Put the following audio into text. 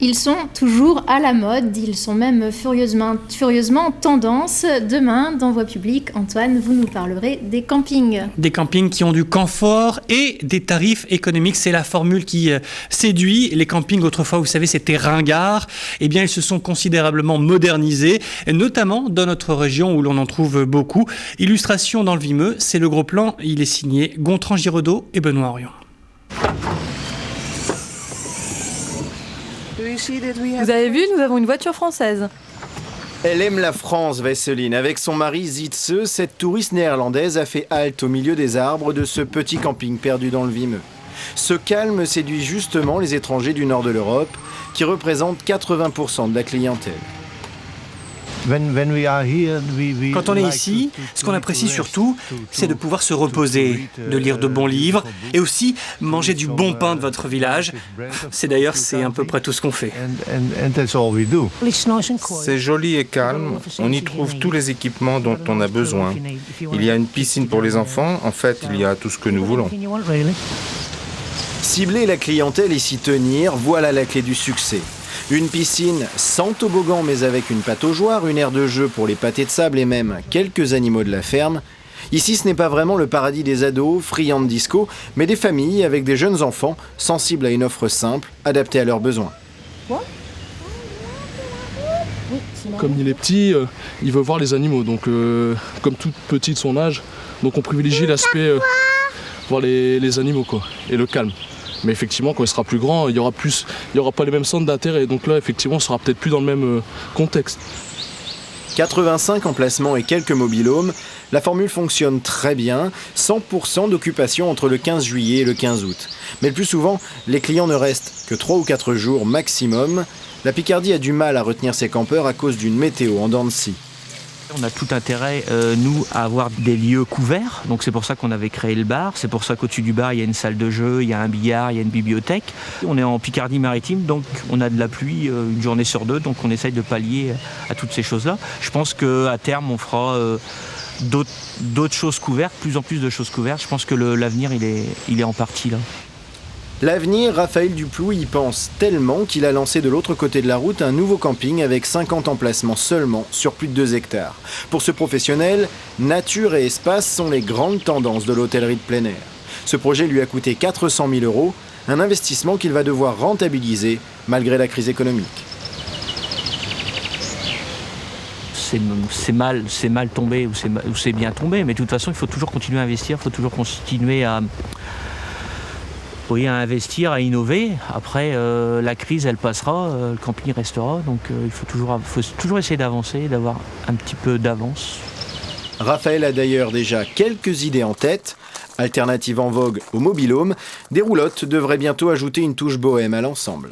Ils sont toujours à la mode, ils sont même furieusement tendance. Demain, dans Voix publique, Antoine, vous nous parlerez des campings. Des campings qui ont du confort et des tarifs économiques. C'est la formule qui séduit. Les campings, autrefois, vous savez, c'était ringard. Eh bien, ils se sont considérablement modernisés, notamment dans notre région où l'on en trouve beaucoup. Illustration dans le Vimeux, c'est le gros plan. Il est signé Gontran Giraudot et Benoît Orion. Vous avez vu, nous avons une voiture française. Elle aime la France, Vesseline. Avec son mari Zitse, cette touriste néerlandaise a fait halte au milieu des arbres de ce petit camping perdu dans le Vimeux. Ce calme séduit justement les étrangers du nord de l'Europe, qui représentent 80% de la clientèle. Quand on est ici, ce qu'on apprécie surtout, c'est de pouvoir se reposer, de lire de bons livres et aussi manger du bon pain de votre village. C'est à peu près tout ce qu'on fait. C'est joli et calme, on y trouve tous les équipements dont on a besoin. Il y a une piscine pour les enfants, en fait, il y a tout ce que nous voulons. Cibler la clientèle et s'y tenir, voilà la clé du succès. Une piscine sans toboggan mais avec une pataugeoire, une aire de jeu pour les pâtés de sable et même quelques animaux de la ferme. Ici, ce n'est pas vraiment le paradis des ados, friands de disco, mais des familles avec des jeunes enfants sensibles à une offre simple, adaptée à leurs besoins. Comme il est petit, il veut voir les animaux, donc comme tout petit de son âge, donc on privilégie l'aspect voir les animaux quoi, et le calme. Mais effectivement, quand il sera plus grand, il y aura pas les mêmes centres d'intérêt. Donc là, effectivement, on sera peut-être plus dans le même contexte. 85 emplacements et quelques mobil-homes, la formule fonctionne très bien, 100% d'occupation entre le 15 juillet et le 15 août. Mais le plus souvent, les clients ne restent que 3 ou 4 jours maximum. La Picardie a du mal à retenir ses campeurs à cause d'une météo en dents de scie. On a tout intérêt, nous, à avoir des lieux couverts. Donc c'est pour ça qu'on avait créé le bar. C'est pour ça qu'au-dessus du bar, il y a une salle de jeu, il y a un billard, il y a une bibliothèque. On est en Picardie-Maritime, donc on a de la pluie une journée sur deux. Donc on essaye de pallier à toutes ces choses-là. Je pense qu'à terme, on fera d'autres choses couvertes, plus en plus de choses couvertes. Je pense que l'avenir, il est en partie là. L'avenir, Raphaël Duplouy y pense tellement qu'il a lancé de l'autre côté de la route un nouveau camping avec 50 emplacements seulement sur plus de 2 hectares. Pour ce professionnel, nature et espace sont les grandes tendances de l'hôtellerie de plein air. Ce projet lui a coûté 400 000 €, un investissement qu'il va devoir rentabiliser malgré la crise économique. C'est mal tombé ou c'est bien tombé, mais de toute façon, il faut toujours continuer à investir, il faut toujours continuer à investir, à innover. Après, la crise, elle passera, le camping restera. Donc, il faut toujours essayer d'avancer, d'avoir un petit peu d'avance. Raphaël a d'ailleurs déjà quelques idées en tête. Alternative en vogue au mobil-home, des roulottes devraient bientôt ajouter une touche bohème à l'ensemble.